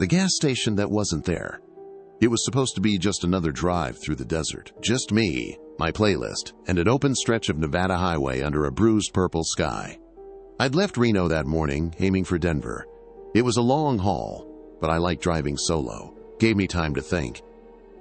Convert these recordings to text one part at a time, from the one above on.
The gas station that wasn't there. It was supposed to be just another drive through the desert. Just me, my playlist, and an open stretch of Nevada highway under a bruised purple sky. I'd left Reno that morning, aiming for Denver. It was a long haul, but I liked driving solo. Gave me time to think.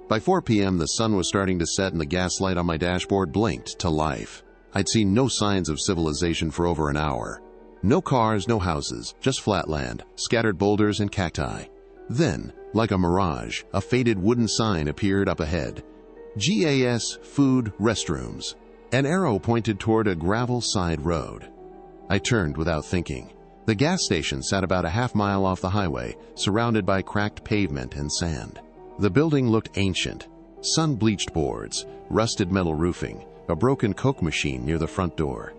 By 4 p.m., the sun was starting to set and the gas light on my dashboard blinked to life. I'd seen no signs of civilization for over an hour. No cars, no houses, just flat land, scattered boulders and cacti. Then, like a mirage, a faded wooden sign appeared up ahead. GAS Food Restrooms. An arrow pointed toward a gravel side road. I turned without thinking. The gas station sat about a half-mile off the highway, surrounded by cracked pavement and sand. The building looked ancient. Sun-bleached boards, rusted metal roofing, a broken Coke machine near the front door.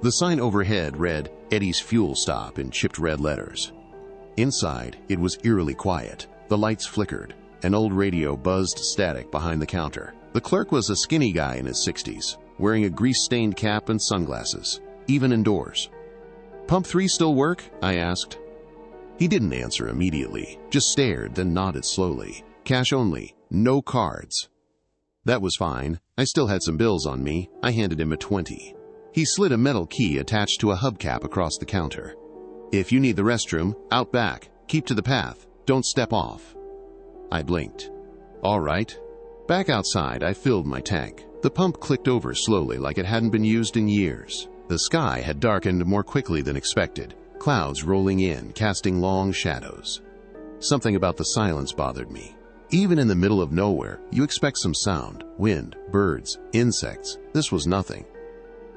The sign overhead read, "Eddie's Fuel Stop" in chipped red letters. Inside, it was eerily quiet. The lights flickered. An old radio buzzed static behind the counter. The clerk was a skinny guy in his 60s, wearing a grease-stained cap and sunglasses, even indoors. "Pump 3 still work?" I asked. He didn't answer immediately, just stared, then nodded slowly. "Cash only, no cards." That was fine. I still had some bills on me. I handed him a 20. He slid a metal key attached to a hubcap across the counter. "If you need the restroom, out back. Keep to the path. Don't step off." I blinked. "All right." Back outside, I filled my tank. The pump clicked over slowly like it hadn't been used in years. The sky had darkened more quickly than expected, clouds rolling in, casting long shadows. Something about the silence bothered me. Even in the middle of nowhere, you expect some sound, wind, birds, insects. This was nothing.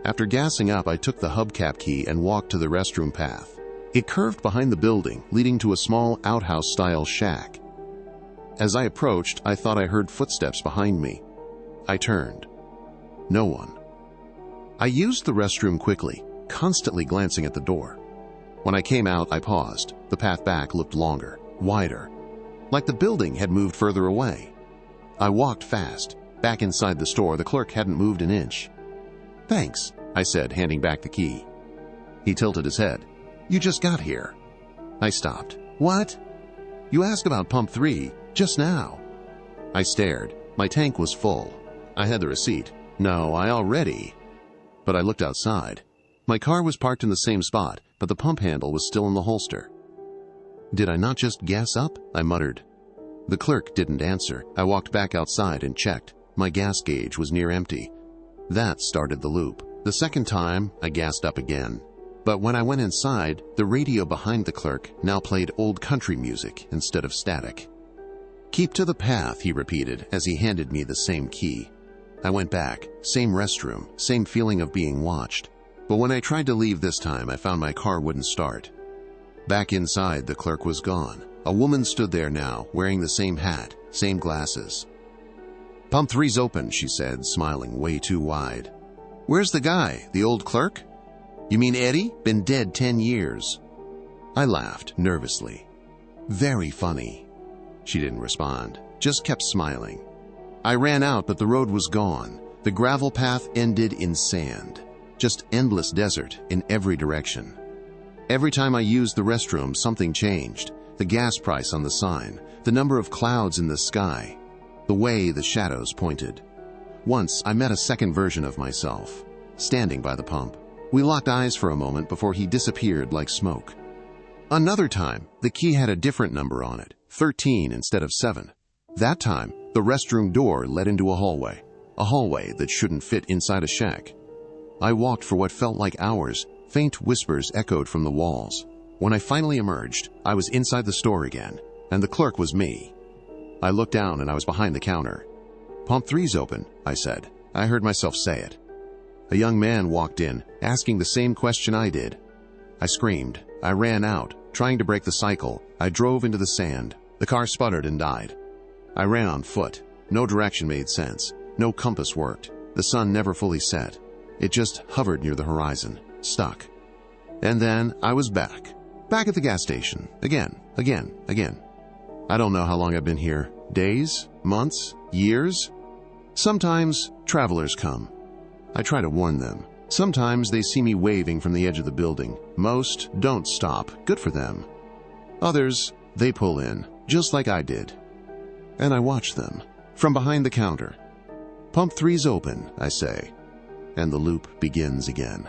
After gassing up, I took the hubcap key and walked to the restroom path. It curved behind the building, leading to a small outhouse-style shack. As I approached, I thought I heard footsteps behind me. I turned. No one. I used the restroom quickly, constantly glancing at the door. When I came out, I paused. The path back looked longer, wider, like the building had moved further away. I walked fast. Back inside the store, the clerk hadn't moved an inch. "Thanks," I said, handing back the key. He tilted his head. "You just got here." I stopped. "What?" "You asked about Pump 3, just now." I stared. My tank was full. I had the receipt. "No, I already." But I looked outside. My car was parked in the same spot, but the pump handle was still in the holster. "Did I not just gas up?" I muttered. The clerk didn't answer. I walked back outside and checked. My gas gauge was near empty. That started the loop. The second time, I gassed up again. But when I went inside, the radio behind the clerk now played old country music instead of static. "Keep to the path," he repeated as he handed me the same key. I went back. Same restroom, same feeling of being watched. But when I tried to leave this time, I found my car wouldn't start. Back inside, the clerk was gone. A woman stood there now, wearing the same hat, same glasses. "Pump 3's open," she said, smiling way too wide. "Where's the guy, the old clerk?" "You mean Eddie? Been dead 10 years. I laughed, nervously. "Very funny." She didn't respond, just kept smiling. I ran out, but the road was gone. The gravel path ended in sand. Just endless desert in every direction. Every time I used the restroom, something changed. The gas price on the sign, the number of clouds in the sky, the way the shadows pointed. Once, I met a second version of myself, standing by the pump. We locked eyes for a moment before he disappeared like smoke. Another time, the key had a different number on it, 13 instead of 7. That time, the restroom door led into a hallway that shouldn't fit inside a shack. I walked for what felt like hours. Faint whispers echoed from the walls. When I finally emerged, I was inside the store again, and the clerk was me. I looked down and I was behind the counter. "Pump 3's open," I said. I heard myself say it. A young man walked in, asking the same question I did. I screamed. I ran out, trying to break the cycle. I drove into the sand. The car sputtered and died. I ran on foot. No direction made sense. No compass worked. The sun never fully set. It just hovered near the horizon, stuck. And then I was back at the gas station, again. I don't know how long I've been here. Days? Months? Years? Sometimes travelers come. I try to warn them. Sometimes they see me waving from the edge of the building. Most don't stop. Good for them. Others, they pull in. just like I did. And I watch them, from behind the counter. Pump 3's open, I say, and the loop begins again.